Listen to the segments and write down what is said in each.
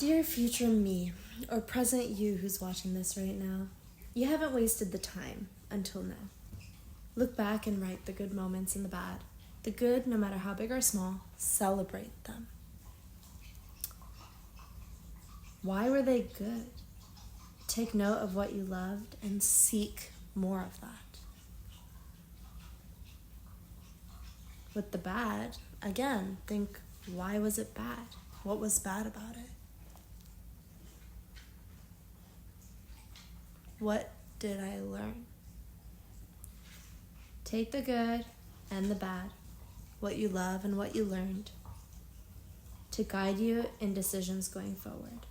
Dear future me, or present you who's watching this right now, you haven't wasted the time until now. Look back and write the good moments and the bad. The good, no matter how big or small, celebrate them. Why were they good? Take note of what you loved and seek more of that. With the bad, again, think, why was it bad? What was bad about it? What did I learn? Take the good and the bad, what you love and what you learned, to guide you in decisions going forward.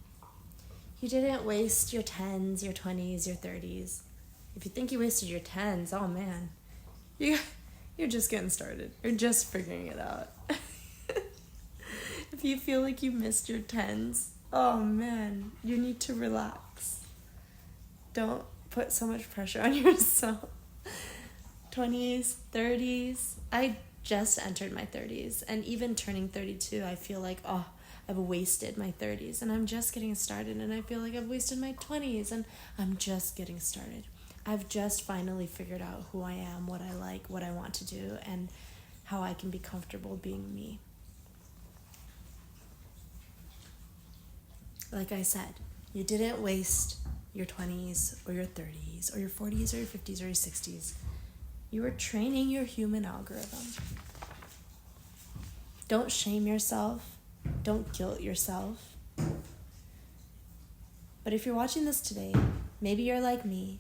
You didn't waste your 10s, your 20s, your 30s. If you think you wasted your 10s, oh man, you're just getting started. You're just figuring it out. If you feel like you missed your 10s, oh man, you need to relax. Don't put so much pressure on yourself. 20s, 30s. I just entered my 30s, and even turning 32, I feel like, I've wasted my 30s, and I'm just getting started, and I feel like I've wasted my 20s, and I'm just getting started. I've just finally figured out who I am, what I like, what I want to do, and how I can be comfortable being me. Like I said, you didn't waste your 20s or your 30s or your 40s or your 50s or your 60s. You were training your human algorithm. Don't shame yourself. Don't guilt yourself. But if you're watching this today, maybe you're like me.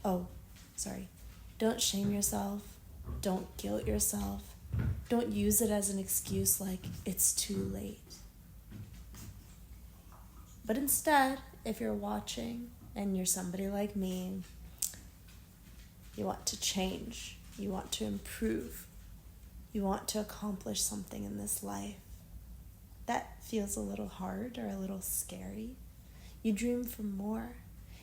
Don't shame yourself. Don't guilt yourself. Don't use it as an excuse like it's too late. But instead, if you're watching and you're somebody like me, you want to change, you want to improve, you want to accomplish something in this life that feels a little hard or a little scary. You dream for more.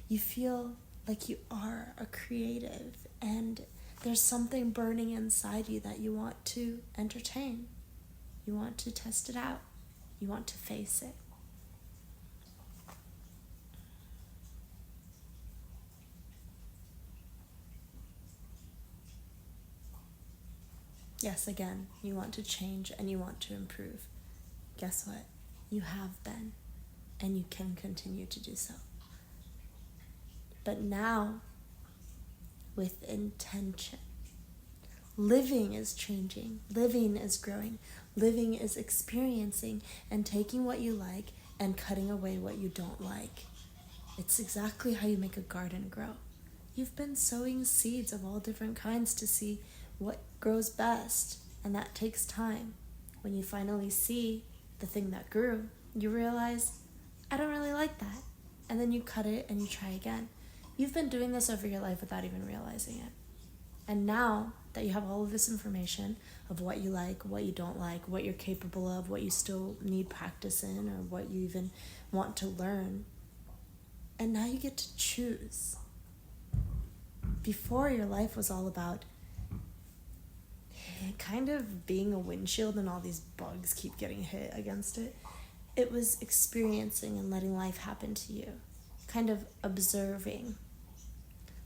You feel like you are a creative and there's something burning inside you that you want to entertain. You want to test it out. You want to face it. Yes, again, you want to change and you want to improve. Guess what? You have been, and you can continue to do so. But now, with intention, living is changing, living is growing, living is experiencing and taking what you like and cutting away what you don't like. It's exactly how you make a garden grow. You've been sowing seeds of all different kinds to see what grows best, and that takes time. When you finally see the thing that grew, you realize, I don't really like that. And then you cut it and you try again. You've been doing this over your life without even realizing it. And now that you have all of this information of what you like, what you don't like, what you're capable of, what you still need practice in, or what you even want to learn, and now you get to choose. Before, your life was all about kind of being a windshield and all these bugs keep getting hit against it. It was experiencing and letting life happen to you, kind of observing,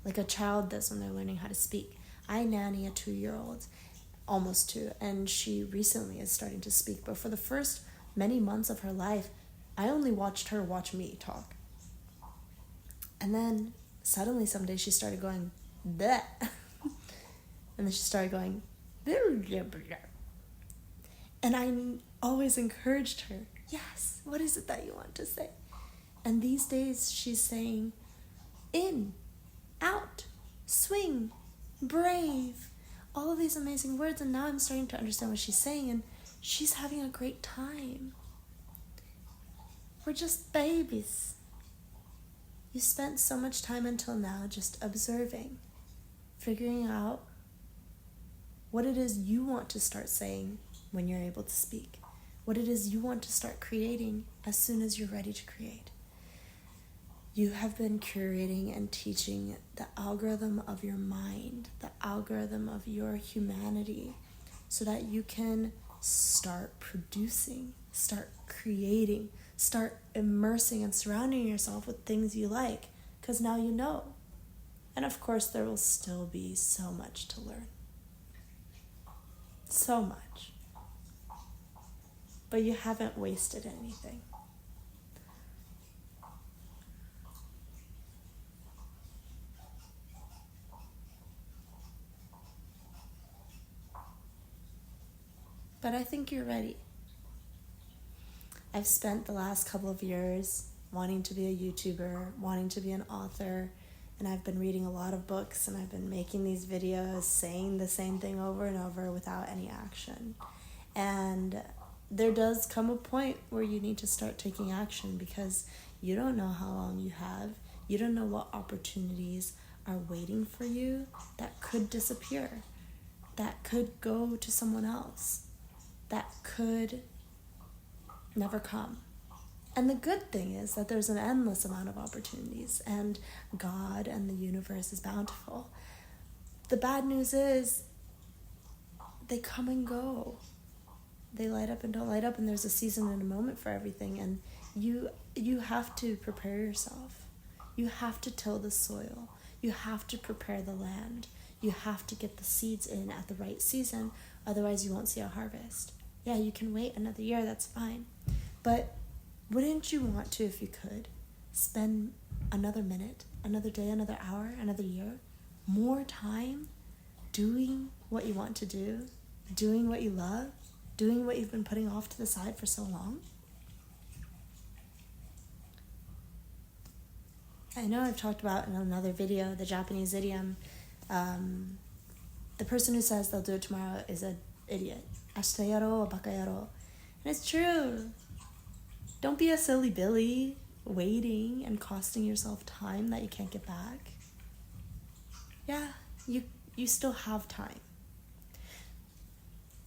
like a child does when they're learning how to speak. I nanny a 2-year-old, almost 2, and she recently is starting to speak, but for the first many months of her life, I only watched her watch me talk. And then suddenly someday she started going, bleh. And then she started going, and I always encouraged her, yes, what is it that you want to say? And these days she's saying, in, out, swing, brave, all of these amazing words. And now I'm starting to understand what she's saying, and she's having a great time. We're just babies. You spent so much time until now just observing, figuring out what it is you want to start saying when you're able to speak, what it is you want to start creating as soon as you're ready to create. You have been curating and teaching the algorithm of your mind, the algorithm of your humanity, so that you can start producing, start creating, start immersing and surrounding yourself with things you like, because now you know. And of course, there will still be so much to learn. So much. But you haven't wasted anything. But I think you're ready. I've spent the last couple of years wanting to be a YouTuber, wanting to be an author, and I've been reading a lot of books, and I've been making these videos saying the same thing over and over without any action. And there does come a point where you need to start taking action, because you don't know how long you have. You don't know what opportunities are waiting for you that could disappear, that could go to someone else, that could never come. And the good thing is that there's an endless amount of opportunities, and God and the universe is bountiful. The bad news is they come and go. They light up and don't light up, and there's a season and a moment for everything. And you have to prepare yourself. You have to till the soil. You have to prepare the land. You have to get the seeds in at the right season, otherwise you won't see a harvest. Yeah, you can wait another year, that's fine. But wouldn't you want to, if you could, spend another minute, another day, another hour, another year, more time doing what you want to do, doing what you love, doing what you've been putting off to the side for so long? I know I've talked about in another video the Japanese idiom, the person who says they'll do it tomorrow is an idiot. Ashita yaro, baka yaro. And it's true. Don't be a silly Billy waiting and costing yourself time that you can't get back. Yeah, you still have time.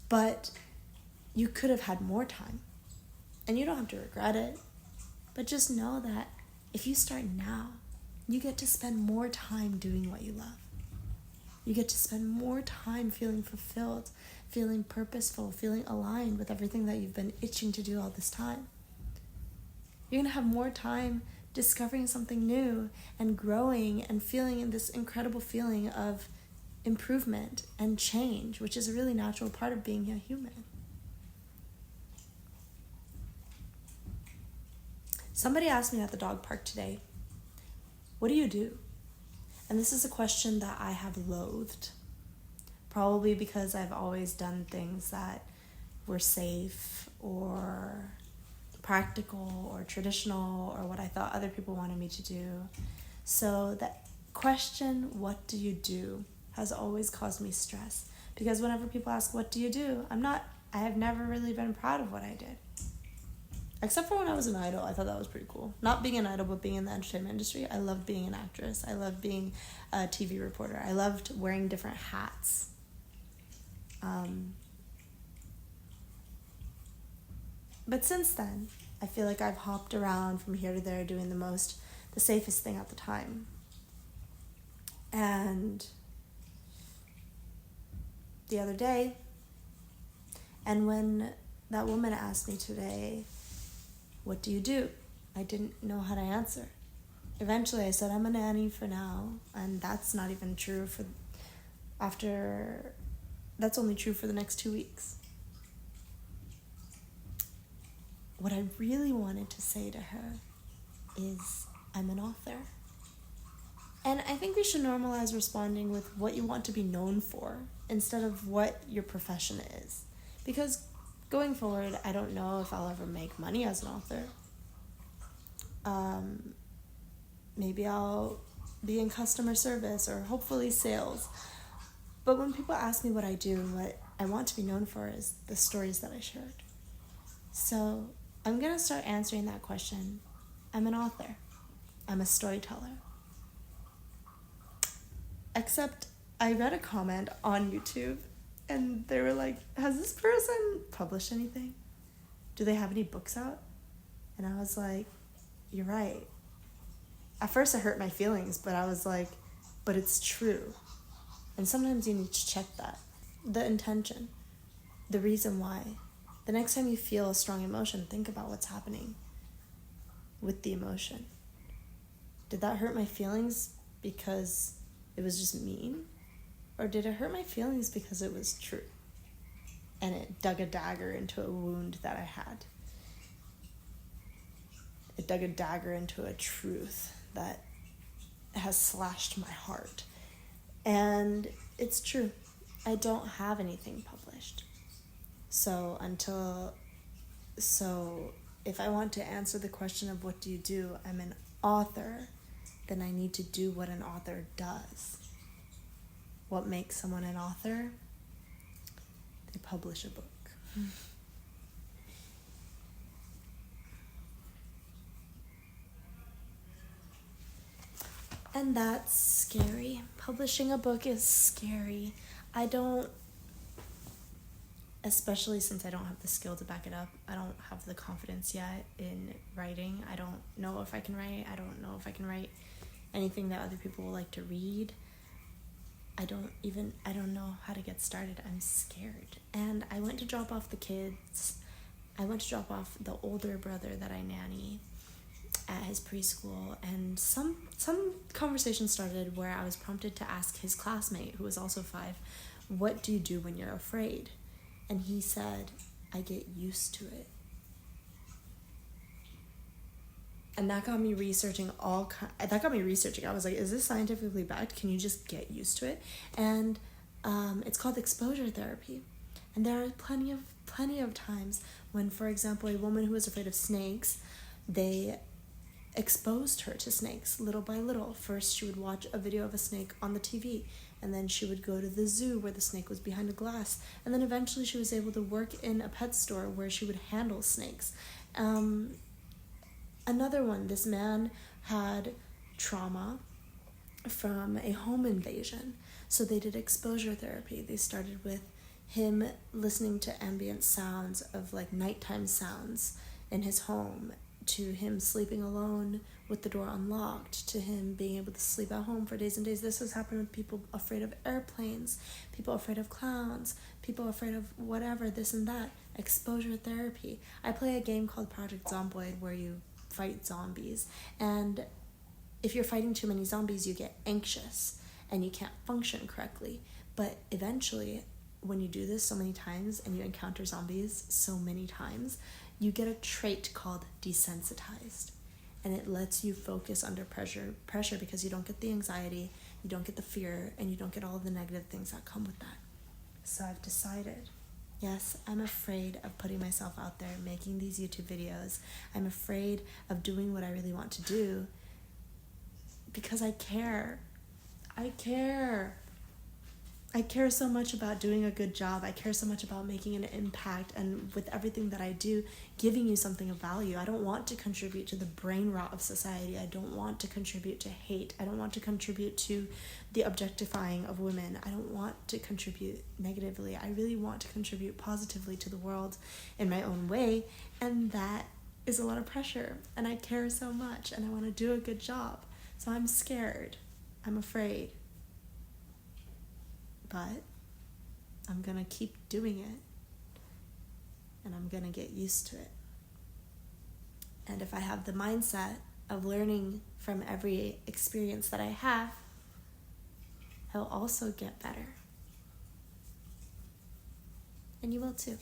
But you could have had more time. And you don't have to regret it. But just know that if you start now, you get to spend more time doing what you love. You get to spend more time feeling fulfilled, feeling purposeful, feeling aligned with everything that you've been itching to do all this time. You're going to have more time discovering something new and growing and feeling this incredible feeling of improvement and change, which is a really natural part of being a human. Somebody asked me at the dog park today, what do you do? And this is a question that I have loathed, probably because I've always done things that were safe or practical or traditional or what I thought other people wanted me to do. So that question, what do you do, has always caused me stress, because whenever people ask, what do you do? I have never really been proud of what I did. Except for when I was an idol. I thought that was pretty cool. Not being an idol, but being in the entertainment industry. I loved being an actress. I loved being a TV reporter. I loved wearing different hats. But since then, I feel like I've hopped around from here to there doing the safest thing at the time. And the other day, and when that woman asked me today, what do you do? I didn't know how to answer. Eventually I said, I'm a nanny for now, and that's not even true that's only true for the next 2 weeks. What I really wanted to say to her is, I'm an author. And I think we should normalize responding with what you want to be known for instead of what your profession is. Because going forward, I don't know if I'll ever make money as an author. Maybe I'll be in customer service or hopefully sales. But when people ask me what I do and what I want to be known for is the stories that I shared. So I'm going to start answering that question. I'm an author. I'm a storyteller. Except I read a comment on YouTube and they were like, has this person published anything? Do they have any books out? And I was like, you're right. At first it hurt my feelings, but I was like, but it's true. And sometimes you need to check that. The intention. The reason why. The next time you feel a strong emotion, think about what's happening. with the emotion? Did that hurt my feelings because it was just mean? Or did it hurt my feelings because it was true? And it dug a dagger into a wound that I had. It dug a dagger into a truth that has slashed my heart. And it's true. I don't have anything published. So if I want to answer the question of what do you do, I'm an author, then I need to do what an author does. What makes someone an author? They publish a book. And that's scary. Publishing a book is scary. Especially since I don't have the skill to back it up. I don't have the confidence yet in writing. I don't know if I can write. I don't know if I can write anything that other people will like to read. I don't know how to get started. I'm scared. And I went to drop off the kids. I went to drop off the older brother that I nanny at his preschool, and some conversation started where I was prompted to ask his classmate, who was also 5, what do you do when you're afraid? And he said, I get used to it. And that got me researching I was like, is this scientifically backed? Can you just get used to it? And it's called exposure therapy. And there are plenty of times when, for example, a woman who was afraid of snakes, they exposed her to snakes little by little. First, she would watch a video of a snake on the TV, and then she would go to the zoo where the snake was behind a glass, and then eventually she was able to work in a pet store where she would handle snakes. Another one, this man had trauma from a home invasion, so they did exposure therapy. They started with him listening to ambient sounds of like nighttime sounds in his home, to him sleeping alone with the door unlocked, to him being able to sleep at home for days and days. This has happened with people afraid of airplanes, people afraid of clowns, people afraid of whatever, this and that. Exposure therapy. I play a game called Project Zomboid where you fight zombies, and if you're fighting too many zombies, you get anxious and you can't function correctly. But eventually, when you do this so many times and you encounter zombies so many times, you get a trait called desensitized, and it lets you focus under pressure because you don't get the anxiety, you don't get the fear, and you don't get all of the negative things that come with that. So I've decided, yes, I'm afraid of putting myself out there, making these YouTube videos. I'm afraid of doing what I really want to do because I care. I care so much about doing a good job. I care so much about making an impact, and with everything that I do, giving you something of value. I don't want to contribute to the brain rot of society. I don't want to contribute to hate. I don't want to contribute to the objectifying of women. I don't want to contribute negatively. I really want to contribute positively to the world in my own way, and that is a lot of pressure, and I care so much, and I want to do a good job. So I'm scared. I'm afraid. But I'm going to keep doing it, and I'm going to get used to it. And if I have the mindset of learning from every experience that I have, I'll also get better. And you will too.